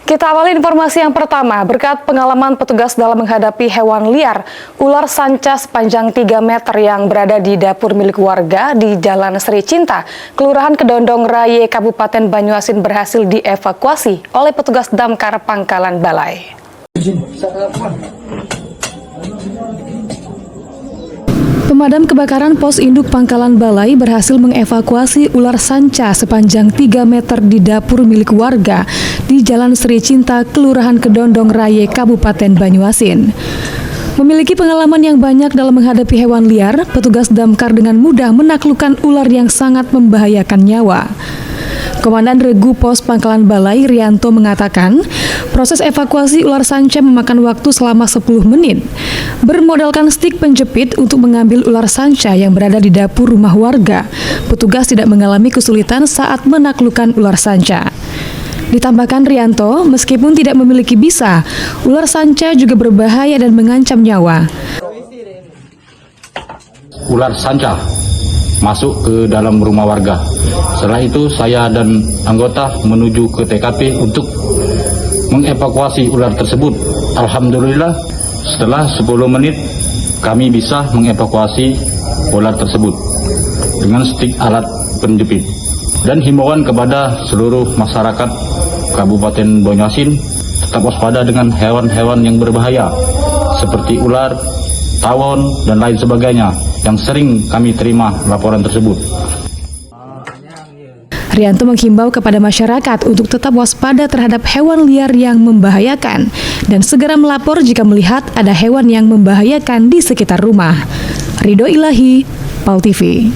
Kita awali informasi yang pertama. Berkat pengalaman petugas dalam menghadapi hewan liar, ular sanca sepanjang 3 meter yang berada di dapur milik warga di Jalan Sri Cinta, Kelurahan Kedondong Raye, Kabupaten Banyuasin berhasil dievakuasi oleh petugas Damkar Pangkalan Balai. Pemadam kebakaran Pos Induk Pangkalan Balai berhasil mengevakuasi ular sanca sepanjang 3 meter di dapur milik warga di Jalan Sri Cinta, Kelurahan Kedondong Raye, Kabupaten Banyuasin. Memiliki pengalaman yang banyak dalam menghadapi hewan liar, petugas damkar dengan mudah menaklukkan ular yang sangat membahayakan nyawa. Komandan Regu Pos Pangkalan Balai, Rianto, mengatakan proses evakuasi ular sanca memakan waktu selama 10 menit. Bermodalkan stik penjepit untuk mengambil ular sanca yang berada di dapur rumah warga, petugas tidak mengalami kesulitan saat menaklukkan ular sanca. Ditambahkan Rianto, meskipun tidak memiliki bisa, ular sanca juga berbahaya dan mengancam nyawa. Ular sanca masuk ke dalam rumah warga. Setelah itu saya dan anggota menuju ke TKP untuk mengevakuasi ular tersebut. Alhamdulillah setelah 10 menit kami bisa mengevakuasi ular tersebut dengan stik alat penjepit. Dan himbauan kepada seluruh masyarakat Kabupaten Banyuasin tetap waspada dengan hewan-hewan yang berbahaya seperti ular, tawon, dan lain sebagainya yang sering kami terima laporan tersebut. Rianto menghimbau kepada masyarakat untuk tetap waspada terhadap hewan liar yang membahayakan dan segera melapor jika melihat ada hewan yang membahayakan di sekitar rumah. Ridho Ilahi, PAL TV.